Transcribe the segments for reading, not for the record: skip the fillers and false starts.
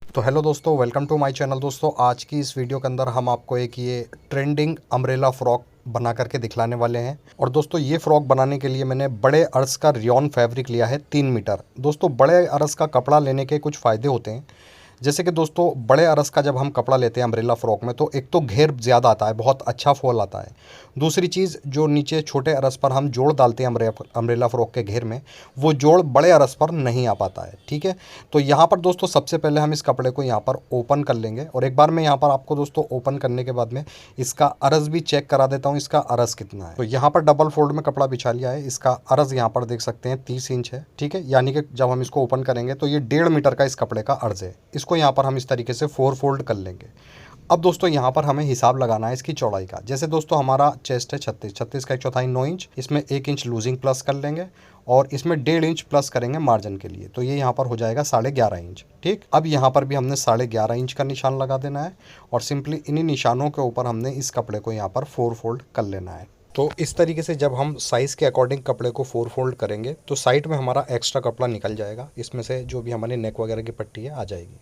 तो हेलो दोस्तों, welcome to my channel. दोस्तों, आज की इस वीडियो के अंदर हम आपको एक ये ट्रेंडिंग अम्ब्रेला फ्रॉक बना करके दिखलाने वाले हैं। और दोस्तों, ये फ्रॉक बनाने के लिए मैंने बड़े अर्ज का रियॉन फैब्रिक लिया है 3 मीटर। दोस्तों, बड़े अर्ज का कपड़ा लेने के कुछ फ़ायदे होते हैं। जैसे कि दोस्तों, बड़े अरस का जब हम कपड़ा लेते हैं अम्ब्रेला फ्रॉक में, तो एक तो घेर ज़्यादा आता है, बहुत अच्छा फॉल आता है। दूसरी चीज़, जो नीचे छोटे अरस पर हम जोड़ डालते हैं अम्ब्रेला फ्रॉक के घेर में, वो जोड़ बड़े अरस पर नहीं आ पाता है। ठीक है, तो यहाँ पर दोस्तों सबसे पहले हम इस कपड़े को यहाँ पर ओपन कर लेंगे। और एक बार मैं यहाँ पर आपको दोस्तों ओपन करने के बाद में इसका अरस भी चेक करा देता हूँ, इसका अरस कितना है। तो यहाँ पर डबल फोल्ड में कपड़ा बिछा लिया है। इसका अरस यहाँ पर देख सकते हैं 30 इंच है। ठीक है, यानी कि जब हम इसको ओपन करेंगे तो ये 1.5 मीटर का इस कपड़े का अर्ज है। इसको यहाँ पर हम इस तरीके से 4 फोल्ड कर लेंगे। अब दोस्तों, यहाँ पर हमें हिसाब लगाना है इसकी चौड़ाई का। जैसे दोस्तों, हमारा चेस्ट है 36 का 1/4 9 इंच, इसमें 1 इंच लूजिंग प्लस कर लेंगे और इसमें 1.5 इंच प्लस करेंगे मार्जिन के लिए। तो ये यहाँ पर हो जाएगा 11.5 इंच। ठीक, अब यहाँ पर भी हमने 11.5 इंच का निशान लगा देना है और सिंपली इन्हीं निशानों के ऊपर हमने इस कपड़े को यहाँ पर 4 फोल्ड कर लेना है। तो इस तरीके से जब हम साइज़ के अकॉर्डिंग कपड़े को 4 फोल्ड करेंगे तो साइड में हमारा एक्स्ट्रा कपड़ा निकल जाएगा। इसमें से जो भी हमारी नेक वगैरह की पट्टी है आ जाएगी।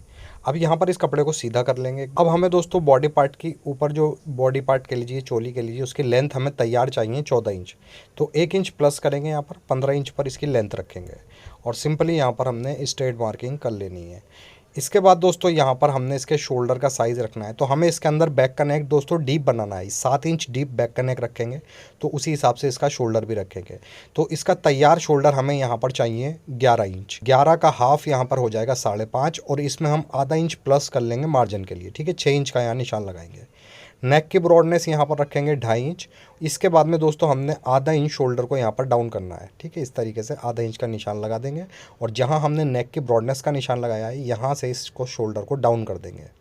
अब यहाँ पर इस कपड़े को सीधा कर लेंगे। अब हमें दोस्तों बॉडी पार्ट की ऊपर जो बॉडी पार्ट के लीजिए, चोली के लीजिए, उसकी लेंथ हमें तैयार चाहिए 14 इंच। तो 1 इंच प्लस करेंगे, यहाँ पर 15 इंच पर इसकी लेंथ रखेंगे और सिंपली यहाँ पर हमने स्ट्रेट मार्किंग कर लेनी है। इसके बाद दोस्तों, यहाँ पर हमने इसके शोल्डर का साइज़ रखना है। तो हमें इसके अंदर बैक का नेक दोस्तों डीप बनाना है। 7 इंच डीप बैक का नेक रखेंगे तो उसी हिसाब से इसका शोल्डर भी रखेंगे। तो इसका तैयार शोल्डर हमें यहाँ पर चाहिए 11 इंच। 11 का हाफ यहाँ पर हो जाएगा 5.5 और इसमें हम आधा इंच प्लस कर लेंगे मार्जिन के लिए। ठीक है, 6 इंच का यहाँ निशान लगाएंगे। नेक की ब्रॉडनेस यहाँ पर रखेंगे 2.5 इंच। इसके बाद में दोस्तों हमने आधा इंच शोल्डर को यहाँ पर डाउन करना है। ठीक है, इस तरीके से आधा इंच का निशान लगा देंगे और जहाँ हमने नेक की ब्रॉडनेस का निशान लगाया है, यहाँ से इसको शोल्डर को डाउन कर देंगे।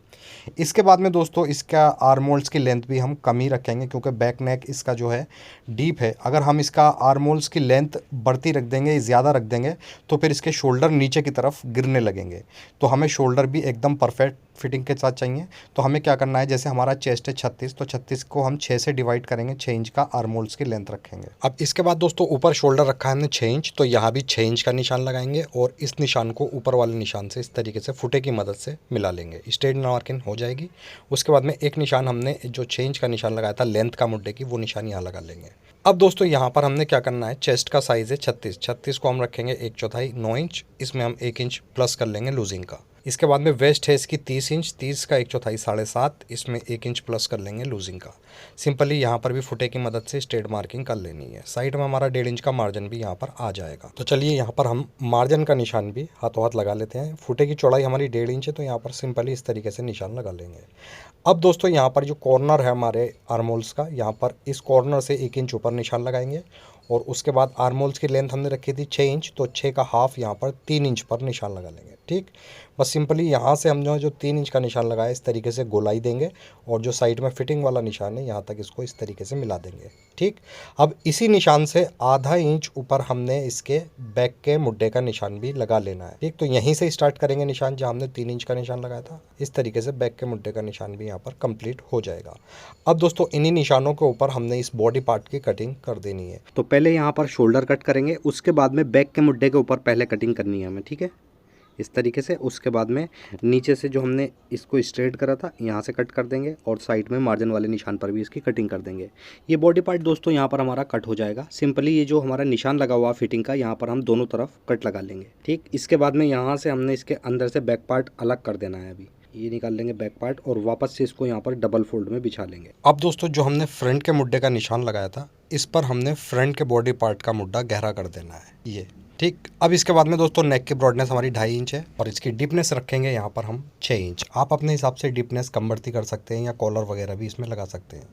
इसके बाद में दोस्तों इसका आर्म होल्स की लेंथ भी हम कम ही रखेंगे, क्योंकि बैक नेक इसका जो है डीप है। अगर हम इसका आर्म होल्स की लेंथ बढ़ती रख देंगे, ज़्यादा रख देंगे, तो फिर इसके शोल्डर नीचे की तरफ गिरने लगेंगे। तो हमें शोल्डर भी एकदम परफेक्ट फिटिंग के साथ चाहिए। तो हमें क्या करना है, जैसे हमारा चेस्ट है 36, तो 36 को हम 6 से डिवाइड करेंगे, 6 इंच का आर्म होल्स की लेंथ रखेंगे। अब इसके बाद दोस्तों ऊपर शोल्डर रखा है हमने 6 इंच, तो यहाँ भी 6 इंच का निशान लगाएंगे और इस निशान को ऊपर वाले निशान से इस तरीके से फुटे की मदद से मिला लेंगे। स्ट्रेट मार्किंग हो जाएगी। उसके बाद में एक निशान हमने जो 6 इंच का निशान लगाया था लेंथ का मुड्डे की, वो निशान यहाँ लगा लेंगे। अब दोस्तों यहाँ पर हमने क्या करना है, चेस्ट का साइज़ है 36 को हम रखेंगे 1/4 9 इंच। इसमें हम 1 इंच प्लस कर लेंगे लूजिंग का। इसके बाद में वेस्ट है इसकी 30 इंच, 30 का 1/4 7.5, इसमें 1 इंच प्लस कर लेंगे लूजिंग का। सिंपली यहाँ पर भी फुटे की मदद से स्ट्रेट मार्किंग कर लेनी है। साइड में हमारा 1.5 इंच का मार्जिन भी यहाँ पर आ जाएगा। तो चलिए यहाँ पर हम मार्जिन का निशान भी हाथों हाथ लगा लेते हैं। फुटे की चौड़ाई हमारी 1.5 इंच है, तो यहाँ पर सिंपली इस तरीके से निशान लगा लेंगे। अब दोस्तों यहाँ पर जो कॉर्नर है हमारे आर्म होल्स का, यहाँ पर इस कॉर्नर से 1 इंच ऊपर निशान लगाएंगे और उसके बाद आर्म होल्स की लेंथ हमने रखी थी 6 इंच, तो 6 का हाफ यहाँ पर 3 इंच पर निशान लगा लेंगे। ठीक, बस सिंपली यहाँ से हम जो 3 इंच का निशान लगाया इस तरीके से गोलाई देंगे और जो साइड में फिटिंग वाला निशान है यहाँ तक इसको इस तरीके से मिला देंगे। ठीक, अब इसी निशान से आधा इंच ऊपर हमने इसके बैक के मुड्डे का निशान भी लगा लेना है। ठीक, तो यहीं से स्टार्ट करेंगे निशान जहाँ हमने 3 इंच का निशान लगाया था। इस तरीके से बैक के मुड्डे का निशान भी यहाँ पर कंप्लीट हो जाएगा। अब दोस्तों इन्हीं निशानों के ऊपर हमने इस बॉडी पार्ट की कटिंग कर देनी है। तो पहले यहाँ पर शोल्डर कट करेंगे, उसके बाद में बैक के मुड्डे के ऊपर पहले कटिंग करनी है हमें। ठीक है, इस तरीके से। उसके बाद में नीचे से जो हमने इसको स्ट्रेट करा था यहाँ से कट कर देंगे और साइड में मार्जिन वाले निशान पर भी इसकी कटिंग कर देंगे। ये बॉडी पार्ट दोस्तों यहाँ पर हमारा कट हो जाएगा। सिंपली ये जो हमारा निशान लगा हुआ फिटिंग का, यहाँ पर हम दोनों तरफ कट लगा लेंगे। ठीक, इसके बाद में यहाँ से हमने इसके अंदर से बैक पार्ट अलग कर देना है। अभी ये निकाल लेंगे बैक पार्ट और वापस से इसको यहाँ पर डबल फोल्ड में बिछा लेंगे। अब दोस्तों जो हमने फ्रंट के मुड्डे का निशान लगाया था, इस पर हमने फ्रंट के बॉडी पार्ट का मुड्डा गहरा कर देना है ये। ठीक, अब इसके बाद में दोस्तों नेक की ब्रॉडनेस हमारी 2.5 इंच है और इसकी डीपनेस रखेंगे यहाँ पर हम 6 इंच। आप अपने हिसाब से डीपनेस कम बढ़ती कर सकते हैं या कॉलर वगैरह भी इसमें लगा सकते हैं।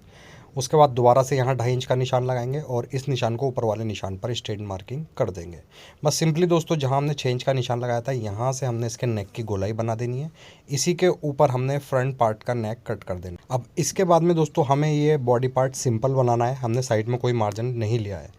उसके बाद दोबारा से यहाँ 2.5 इंच का निशान लगाएंगे और इस निशान को ऊपर वाले निशान पर स्ट्रेट मार्किंग कर देंगे। बस सिंपली दोस्तों जहाँ हमने 6 इंच का निशान लगाया था, यहाँ से हमने इसके नेक की गोलाई बना देनी है। इसी के ऊपर हमने फ्रंट पार्ट का नेक कट कर देना। अब इसके बाद में दोस्तों हमें ये बॉडी पार्ट सिंपल बनाना है। हमने साइड में कोई मार्जिन नहीं लिया है।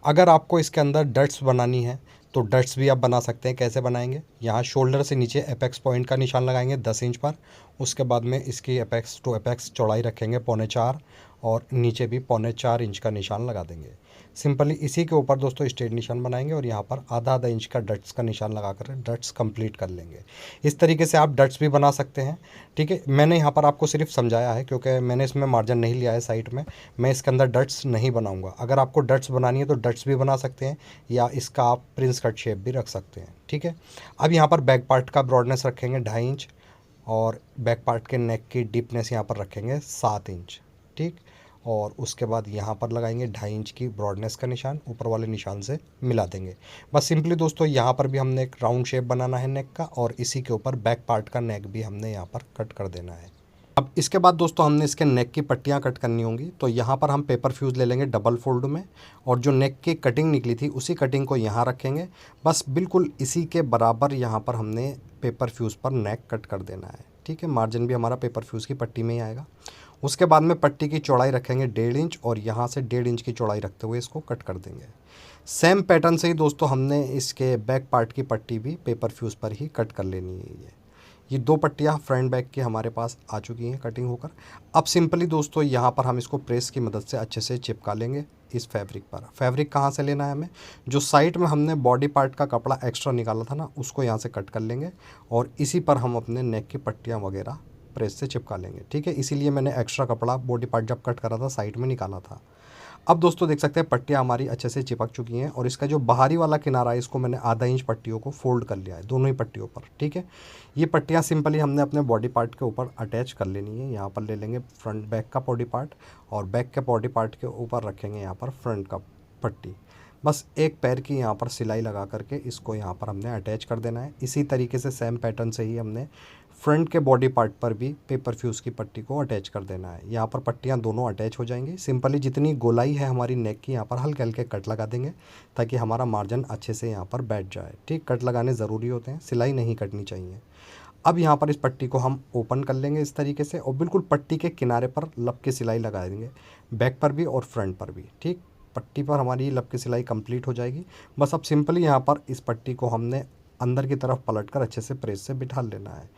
अगर आपको इसके अंदर डट्स बनानी है तो डट्स भी आप बना सकते हैं। कैसे बनाएंगे, यहाँ शोल्डर से नीचे एपेक्स पॉइंट का निशान लगाएंगे 10 इंच पर। उसके बाद में इसकी एपेक्स टू एपेक्स चौड़ाई रखेंगे 3.25 और नीचे भी 3.25 इंच का निशान लगा देंगे। सिंपली इसी के ऊपर दोस्तों स्ट्रेट निशान बनाएंगे और यहाँ पर आधा आधा इंच का डट्स का निशान लगा कर डट्स कंप्लीट कर लेंगे। इस तरीके से आप डट्स भी बना सकते हैं। ठीक है, मैंने यहाँ पर आपको सिर्फ समझाया है क्योंकि मैंने इसमें मार्जिन नहीं लिया है साइड में, मैं इसके अंदर डट्स नहीं बनाऊंगा। अगर आपको डट्स बनानी है तो डट्स भी बना सकते हैं या इसका आप प्रिंस कट शेप भी रख सकते हैं। ठीक है, अब यहाँ पर बैक पार्ट का ब्रॉडनेस रखेंगे 2.5 इंच और बैक पार्ट के नेक की डीपनेस यहाँ पर रखेंगे 7 इंच। ठीक, और उसके बाद यहाँ पर लगाएंगे 2.5 इंच की ब्रॉडनेस का निशान, ऊपर वाले निशान से मिला देंगे। बस सिंपली दोस्तों यहाँ पर भी हमने एक राउंड शेप बनाना है नेक का और इसी के ऊपर बैक पार्ट का नेक भी हमने यहाँ पर कट कर देना है। अब इसके बाद दोस्तों हमने इसके नेक की पट्टियाँ कट करनी होंगी। तो यहाँ पर हम पेपर फ्यूज़ ले लेंगे डबल फोल्ड में और जो नेक की कटिंग निकली थी उसी कटिंग को यहाँ रखेंगे। बस बिल्कुल इसी के बराबर यहाँ पर हमने पेपर फ्यूज़ पर नेक कट कर देना है। ठीक है, मार्जिन भी हमारा पेपर फ्यूज़ की पट्टी में ही आएगा। उसके बाद में पट्टी की चौड़ाई रखेंगे 1.5 इंच और यहाँ से 1.5 इंच की चौड़ाई रखते हुए इसको कट कर देंगे। सेम पैटर्न से ही दोस्तों हमने इसके बैक पार्ट की पट्टी भी पेपर फ्यूज़ पर ही कट कर लेनी है। ये 2 पट्टियाँ फ्रंट बैक की हमारे पास आ चुकी हैं कटिंग होकर। अब सिंपली दोस्तों यहाँ पर हम इसको प्रेस की मदद से अच्छे से चिपका लेंगे इस फैब्रिक पर। फैब्रिक कहाँ से लेना है हमें, जो साइड में हमने बॉडी पार्ट का कपड़ा एक्स्ट्रा निकाला था ना, उसको यहाँ से कट कर लेंगे और इसी पर हम अपने नेक की पट्टियाँ वगैरह प्रेस से चिपका लेंगे। ठीक है, इसीलिए मैंने एक्स्ट्रा कपड़ा बॉडी पार्ट जब कट करा था साइड में निकाला था। अब दोस्तों देख सकते हैं पट्टियाँ हमारी अच्छे से चिपक चुकी हैं और इसका जो बाहरी वाला किनारा है इसको मैंने आधा इंच पट्टियों को फोल्ड कर लिया है, दोनों ही पट्टियों पर। ठीक है, ये पट्टियाँ सिंपली हमने अपने बॉडी पार्ट के ऊपर अटैच कर लेनी है। यहाँ पर ले लेंगे फ्रंट बैक का बॉडी पार्ट और बैक के बॉडी पार्ट के ऊपर रखेंगे यहाँ पर फ्रंट का पट्टी। बस एक पैर की यहाँ पर सिलाई लगा करके इसको यहाँ पर हमने अटैच कर देना है। इसी तरीके से सेम पैटर्न से ही हमने फ्रंट के बॉडी पार्ट पर भी पेपर फ्यूज़ की पट्टी को अटैच कर देना है। यहाँ पर पट्टियाँ दोनों अटैच हो जाएंगी। सिंपली जितनी गोलाई है हमारी नेक की यहाँ पर हल्के हल्के कट लगा देंगे ताकि हमारा मार्जिन अच्छे से यहाँ पर बैठ जाए। ठीक, कट लगाने ज़रूरी होते हैं, सिलाई नहीं कटनी चाहिए। अब यहाँ पर इस पट्टी को हम ओपन कर लेंगे इस तरीके से और बिल्कुल पट्टी के किनारे पर लब की सिलाई लगा देंगे, बैक पर भी और फ्रंट पर भी। ठीक, पट्टी पर हमारी लब की सिलाई कंप्लीट हो जाएगी। बस अब सिंपली यहाँ पर इस पट्टी को हमने अंदर की तरफ पलटकर अच्छे से प्रेस से बिठा लेना है।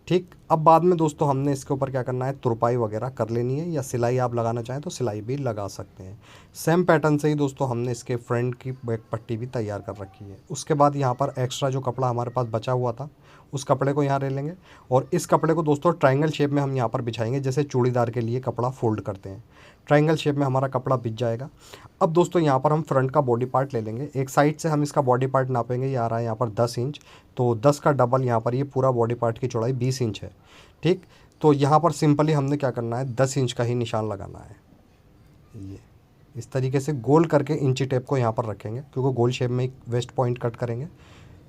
ठीक, अब बाद में दोस्तों हमने इसके ऊपर क्या करना है, तुरपाई वगैरह कर लेनी है या सिलाई आप लगाना चाहें तो सिलाई भी लगा सकते हैं। सेम पैटर्न से ही दोस्तों हमने इसके फ्रंट की बैक पट्टी भी तैयार कर रखी है। उसके बाद यहाँ पर एक्स्ट्रा जो कपड़ा हमारे पास बचा हुआ था उस कपड़े को यहाँ ले लेंगे और इस कपड़े को दोस्तों ट्रायंगल शेप में हम यहाँ पर बिछाएंगे, जैसे चूड़ीदार के लिए कपड़ा फोल्ड करते हैं। ट्रायंगल शेप में हमारा कपड़ा बिछ जाएगा। अब दोस्तों यहाँ पर हम फ्रंट का बॉडी पार्ट ले लेंगे। एक साइड से हम इसका बॉडी पार्ट नापेंगे, ये आ रहा है यहाँ पर 10 इंच, तो 10 का डबल यहाँ पर ये पूरा बॉडी पार्ट की चौड़ाई 20 इंच है। ठीक, तो यहाँ पर सिंपली हमने क्या करना है, 10 इंच का ही निशान लगाना है। ये इस तरीके से गोल करके इंची टेप को यहाँ पर रखेंगे क्योंकि गोल शेप में एक वेस्ट पॉइंट कट करेंगे।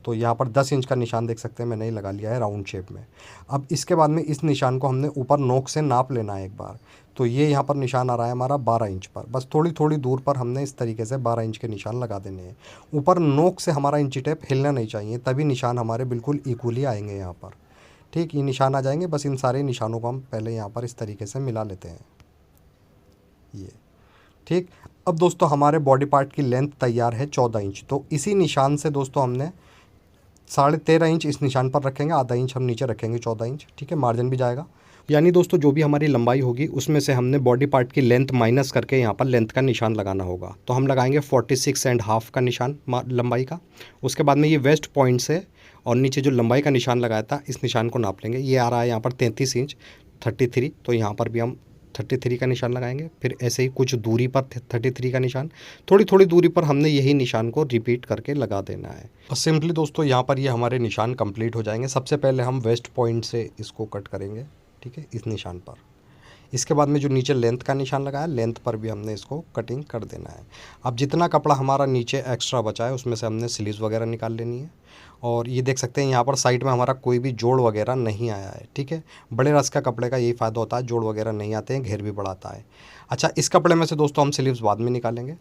तो यहाँ पर 10 इंच का निशान देख सकते हैं मैंने ही लगा लिया है राउंड शेप में। अब इसके बाद में इस निशान को हमने ऊपर नोक से नाप लेना है एक बार। तो ये यहाँ पर निशान आ रहा है हमारा 12 इंच पर। बस थोड़ी थोड़ी दूर पर हमने इस तरीके से 12 इंच के निशान लगा देने हैं। ऊपर नोक से हमारा इंची टेप हिलना नहीं चाहिए, तभी निशान हमारे बिल्कुल इक्वली आएंगे यहाँ पर। ठीक, ये निशान आ जाएंगे। बस इन सारे निशानों को हम पहले यहाँ पर इस तरीके से मिला लेते हैं। ये ठीक, अब दोस्तों हमारे बॉडी पार्ट की लेंथ तैयार है 14 इंच। तो इसी निशान से दोस्तों हमने 13.5 इंच इस निशान पर रखेंगे, आधा इंच हम नीचे रखेंगे 14 इंच। ठीक है, मार्जिन भी जाएगा। यानी दोस्तों जो भी हमारी लंबाई होगी उसमें से हमने बॉडी पार्ट की लेंथ माइनस करके यहाँ पर लेंथ का निशान लगाना होगा। तो हम लगाएंगे 46.5 का निशान लंबाई का। उसके बाद में ये वेस्ट पॉइंट से और नीचे जो लंबाई का निशान लगाया था इस निशान को नाप लेंगे। ये आ रहा है यहाँ पर 33 इंच 33, तो यहाँ पर भी हम 33 का निशान लगाएंगे। फिर ऐसे ही कुछ दूरी पर 33 का निशान, थोड़ी थोड़ी दूरी पर हमने यही निशान को रिपीट करके लगा देना है। और सिंपली दोस्तों यहाँ पर ये हमारे निशान कंप्लीट हो जाएंगे। सबसे पहले हम वेस्ट पॉइंट से इसको कट करेंगे। ठीक है, इस निशान पर। इसके बाद में जो नीचे लेंथ का निशान लगाया, लेंथ पर भी हमने इसको कटिंग कर देना है। अब जितना कपड़ा हमारा नीचे एक्स्ट्रा बचा है उसमें से हमने स्लीव्स वगैरह निकाल लेनी है। और ये देख सकते हैं यहाँ पर साइड में हमारा कोई भी जोड़ वगैरह नहीं आया है। ठीक है, बड़े रस का कपड़े का यही फ़ायदा होता है, जोड़ वगैरह नहीं आते हैं, घेर भी बढ़ाता है। अच्छा, इस कपड़े में से दोस्तों हम स्लीव्स बाद में निकालेंगे।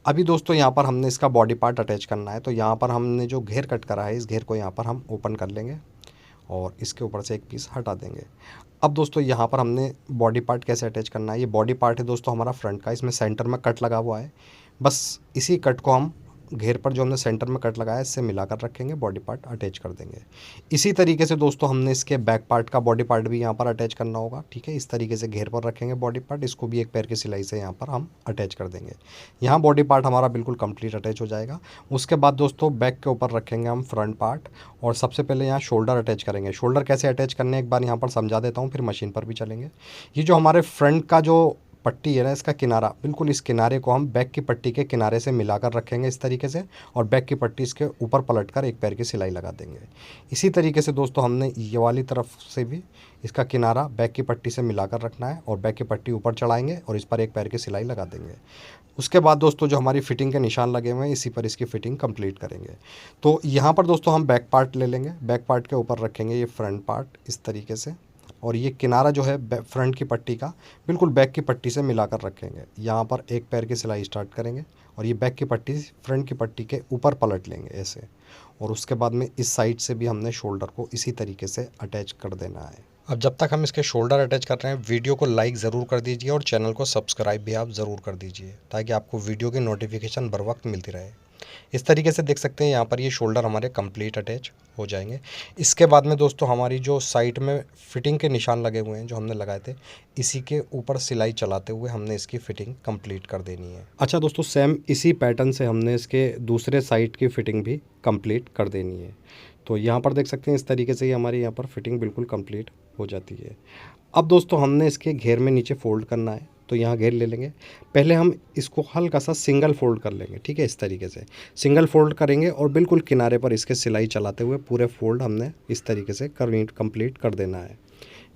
अभी दोस्तों यहाँ पर हमने इसका बॉडी पार्ट अटैच करना है। तो यहाँ पर हमने जो घेर कट करा है इस घेर को यहाँ पर हम ओपन कर लेंगे और इसके ऊपर से एक पीस हटा देंगे। अब दोस्तों यहाँ पर हमने बॉडी पार्ट कैसे अटैच करना है, ये बॉडी पार्ट है दोस्तों हमारा फ्रंट का, इसमें सेंटर में कट लगा हुआ है। बस इसी कट को हम घेर पर जो हमने सेंटर में कट लगाया है इससे मिलाकर रखेंगे, बॉडी पार्ट अटैच कर देंगे। इसी तरीके से दोस्तों हमने इसके बैक पार्ट का बॉडी पार्ट भी यहाँ पर अटैच करना होगा, ठीक है। इस तरीके से घेर पर रखेंगे बॉडी पार्ट, इसको भी एक पैर की सिलाई से यहाँ पर हम अटैच कर देंगे। यहाँ बॉडी पार्ट हमारा बिल्कुल कंप्लीट अटैच हो जाएगा। उसके बाद दोस्तों बैक के ऊपर रखेंगे हम फ्रंट पार्ट, और सबसे पहले यहाँ शोल्डर अटैच करेंगे। शोल्डर कैसे अटैच करने एक बार यहाँ पर समझा देता हूँ, फिर मशीन पर भी चलेंगे। ये जो हमारे फ्रंट का जो पट्टी है ना, इसका किनारा, बिल्कुल इस किनारे को हम बैक की पट्टी के किनारे से मिलाकर रखेंगे इस तरीके से, और बैक की पट्टी इसके ऊपर पलटकर एक पैर की सिलाई लगा देंगे। इसी तरीके से दोस्तों हमने ये वाली तरफ से भी इसका किनारा बैक की पट्टी से मिलाकर रखना है, और बैक की पट्टी ऊपर चढ़ाएंगे और इस पर एक पैर की सिलाई लगा देंगे। उसके बाद दोस्तों जो हमारी फिटिंग के निशान लगे हुए हैं, इसी पर इसकी फ़िटिंग कंप्लीट करेंगे। तो यहाँ पर दोस्तों हम बैक पार्ट ले लेंगे, बैक पार्ट के ऊपर रखेंगे ये फ्रंट पार्ट इस तरीके से, और ये किनारा जो है फ्रंट की पट्टी का बिल्कुल बैक की पट्टी से मिलाकर रखेंगे। यहाँ पर एक पैर की सिलाई स्टार्ट करेंगे, और ये बैक की पट्टी फ्रंट की पट्टी के ऊपर पलट लेंगे ऐसे, और उसके बाद में इस साइड से भी हमने शोल्डर को इसी तरीके से अटैच कर देना है। अब जब तक हम इसके शोल्डर अटैच कर रहे हैं, वीडियो को लाइक ज़रूर कर दीजिए और चैनल को सब्सक्राइब भी आप ज़रूर कर दीजिए, ताकि आपको वीडियो की नोटिफिकेशन बर वक्त मिलती रहे। इस तरीके से देख सकते हैं यहाँ पर ये शोल्डर हमारे कंप्लीट अटैच हो जाएंगे। इसके बाद में दोस्तों हमारी जो साइड में फिटिंग के निशान लगे हुए हैं जो हमने लगाए थे, इसी के ऊपर सिलाई चलाते हुए हमने इसकी फ़िटिंग कंप्लीट कर देनी है। अच्छा दोस्तों, सेम इसी पैटर्न से हमने इसके दूसरे साइड की फ़िटिंग भी कंप्लीट कर देनी है। तो यहाँ पर देख सकते हैं इस तरीके से ही हमारी यहाँ पर फिटिंग बिल्कुल कंप्लीट हो जाती है। अब दोस्तों हमने इसके घेर में नीचे फोल्ड करना है, तो यहाँ घेर ले लेंगे। पहले हम इसको हल्का सा सिंगल फोल्ड कर लेंगे, ठीक है। इस तरीके से सिंगल फोल्ड करेंगे और बिल्कुल किनारे पर इसके सिलाई चलाते हुए पूरे फोल्ड हमने इस तरीके से कंप्लीट कर देना है।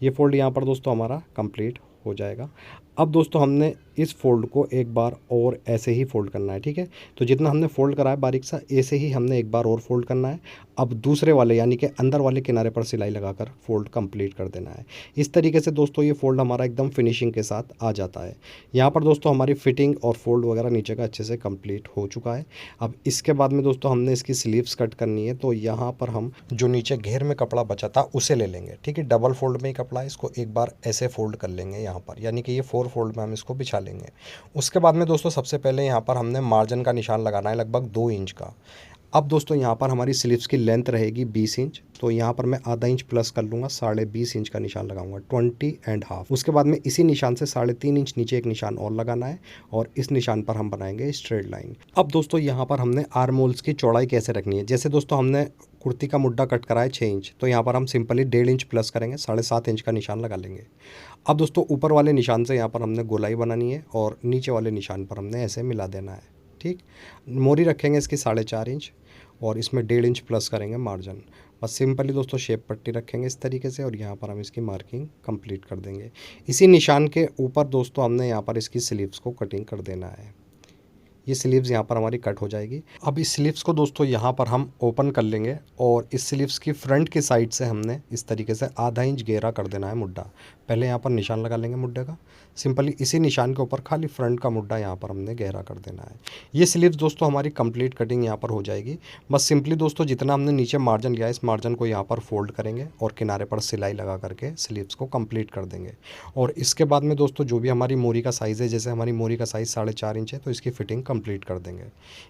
ये फोल्ड यहाँ पर दोस्तों हमारा कंप्लीट हो जाएगा। अब दोस्तों हमने इस फोल्ड को एक बार और ऐसे ही फोल्ड करना है, ठीक है। तो जितना हमने फोल्ड करा है बारीक सा, ऐसे ही हमने एक बार और फोल्ड करना है। अब दूसरे वाले यानी कि अंदर वाले किनारे पर सिलाई लगाकर फोल्ड कंप्लीट कर देना है। इस तरीके से दोस्तों ये फोल्ड हमारा एकदम फिनिशिंग के साथ आ जाता है। यहाँ पर दोस्तों हमारी फिटिंग और फोल्ड वगैरह नीचे का अच्छे से कंप्लीट हो चुका है। अब इसके बाद में दोस्तों हमने इसकी स्लीव्स कट करनी है, तो यहाँ पर हम जो नीचे घेर में कपड़ा बचा था उसे ले लेंगे, ठीक है। डबल फोल्ड में ही कपड़ा है, इसको एक बार ऐसे फोल्ड कर लेंगे यहाँ पर, यानी कि ये 4 फोल्ड में हम इसको बिछा लेंगे। उसके बाद में दोस्तों सबसे पहले यहाँ पर हमने मार्जिन का निशान लगाना है लगभग 2 इंच का। अब दोस्तों यहाँ पर हमारी स्लीव्स की लेंथ रहेगी 20 इंच, तो यहाँ पर मैं आधा इंच प्लस कर लूँगा, 20.5 इंच का निशान लगाऊंगा, 20.5। उसके बाद में इसी निशान से 3.5 इंच नीचे एक निशान और लगाना है, और इस निशान पर हम बनाएंगे स्ट्रेट लाइन। अब दोस्तों यहाँ पर हमने आर्म होल्स की चौड़ाई कैसे रखनी है। जैसे दोस्तों हमने कुर्ती का मुड्ढा कट करा है 6 इंच, तो यहाँ पर हम सिंपली 1.5 इंच प्लस करेंगे, 7.5 इंच का निशान लगा लेंगे। अब दोस्तों ऊपर वाले निशान से यहाँ पर हमने गोलाई बनानी है, और नीचे वाले निशान पर हमने ऐसे मिला देना है, ठीक। मोरी रखेंगे इसकी 4.5 इंच, और इसमें 1.5 इंच प्लस करेंगे मार्जिन। बस सिंपली दोस्तों शेप पट्टी रखेंगे इस तरीके से, और यहाँ पर हम इसकी मार्किंग कंप्लीट कर देंगे। इसी निशान के ऊपर दोस्तों हमने यहाँ पर इसकी स्लीव्स को कटिंग कर देना है। ये स्लीव्स यहाँ पर हमारी कट हो जाएगी। अब इस स्लीव्स को दोस्तों यहाँ पर हम ओपन कर लेंगे, और इस स्लीव्स की फ्रंट की साइड से हमने इस तरीके से आधा इंच गहरा कर देना है मुड्ढा। पहले यहाँ पर निशान लगा लेंगे मुड्ढे का, सिंपली इसी निशान के ऊपर खाली फ्रंट का मुड्ढा यहाँ पर हमने गहरा कर देना है। ये स्लीव्स दोस्तों हमारी कंप्लीट कटिंग यहाँ पर हो जाएगी। बस सिंपली दोस्तों जितना हमने नीचे मार्जिन लिया है, इस मार्जिन को यहाँ पर फोल्ड करेंगे और किनारे पर सिलाई लगा करके स्लीव्स को कंप्लीट कर देंगे। और इसके बाद में दोस्तों जो भी हमारी मोरी का साइज़ है, जैसे हमारी मोरी का साइज़ 4.5 इंच है, तो इसकी फ़िटिंग कंप्लीट कर देंगे।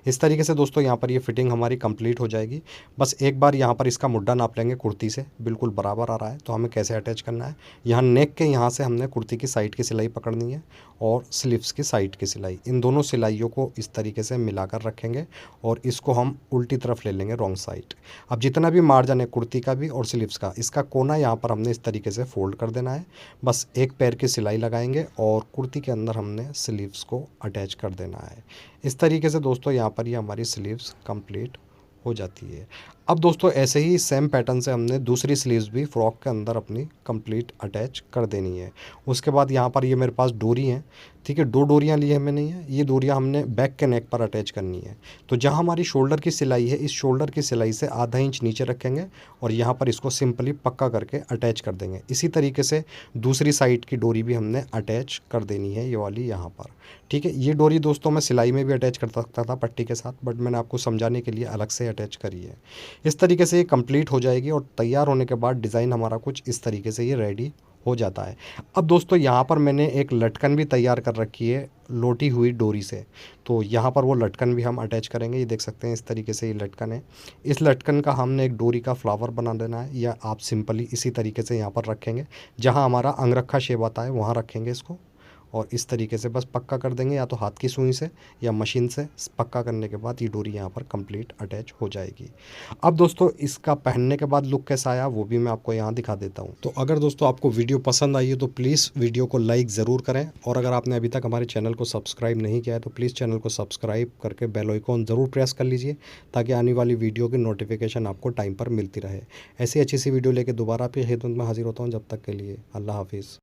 इस तरीके से दोस्तों यहाँ पर ये फिटिंग हमारी कंप्लीट हो जाएगी। बस एक बार यहाँ पर इसका मुड्ढा नाप लेंगे, कुर्ती से बिल्कुल बराबर आ रहा है, तो हमें कैसे अटैच करना है। यहाँ नेक के यहाँ से हमने कुर्ती की साइड की सिलाई पकड़नी है, और स्लीव्स की साइड की सिलाई, इन दोनों सिलाइयों को इस तरीके से मिलाकर रखेंगे, और इसको हम उल्टी तरफ ले लेंगे, रॉन्ग साइड। अब जितना भी मार्जिन है कुर्ती का भी और स्लीव्स का, इसका कोना यहाँ पर हमने इस तरीके से फोल्ड कर देना है। बस एक पैर की सिलाई लगाएंगे और कुर्ती के अंदर हमने स्लीव्स को अटैच कर देना है। इस तरीके से दोस्तों यहाँ पर ये हमारी स्लीव्स कंप्लीट हो जाती है। अब दोस्तों ऐसे ही सेम पैटर्न से हमने दूसरी स्लीव्स भी फ्रॉक के अंदर अपनी कंप्लीट अटैच कर देनी है। उसके बाद यहाँ पर ये मेरे पास डोरी है, ठीक है। 2 डोरियाँ ली है मैंने, ये डोरियाँ हमने बैक के नेक पर अटैच करनी है। तो जहाँ हमारी शोल्डर की सिलाई है, इस शोल्डर की सिलाई से आधा इंच नीचे रखेंगे, और यहाँ पर इसको सिंपली पक्का करके अटैच कर देंगे। इसी तरीके से दूसरी साइड की डोरी भी हमने अटैच कर देनी है, ये वाली यहाँ पर, ठीक है। ये डोरी दोस्तों मैं सिलाई में भी अटैच कर सकता था पट्टी के साथ, बट मैंने आपको समझाने के लिए अलग से अटैच करी है। इस तरीके से ये कंप्लीट हो जाएगी, और तैयार होने के बाद डिज़ाइन हमारा कुछ इस तरीके से ये रेडी हो जाता है। अब दोस्तों यहाँ पर मैंने एक लटकन भी तैयार कर रखी है लोटी हुई डोरी से, तो यहाँ पर वो लटकन भी हम अटैच करेंगे। ये देख सकते हैं इस तरीके से ये लटकन है। इस लटकन का हमने एक डोरी का फ्लावर बना देना है, या आप सिंपली इसी तरीके से यहाँ पर रखेंगे, जहाँ हमारा अंगरखा शेप आता है वहाँ रखेंगे इसको, और इस तरीके से बस पक्का कर देंगे, या तो हाथ की सुई से या मशीन से। पक्का करने के बाद ये डोरी यहाँ पर कंप्लीट अटैच हो जाएगी। अब दोस्तों इसका पहनने के बाद लुक कैसा आया वो भी मैं आपको यहाँ दिखा देता हूँ। तो अगर दोस्तों आपको वीडियो पसंद आई है तो प्लीज़ वीडियो को लाइक ज़रूर करें, और अगर आपने अभी तक हमारे चैनल को सब्सक्राइब नहीं किया है तो प्लीज़ चैनल को सब्सक्राइब करके बेल आइकॉन ज़रूर प्रेस कर लीजिए, ताकि आने वाली वीडियो की नोटिफिकेशन आपको टाइम पर मिलती रहे। ऐसी अच्छी सी वीडियो लेके दोबारा आपकी खिदमत में हाजिर होता हूँ। जब तक के लिए अल्लाह हाफिज़।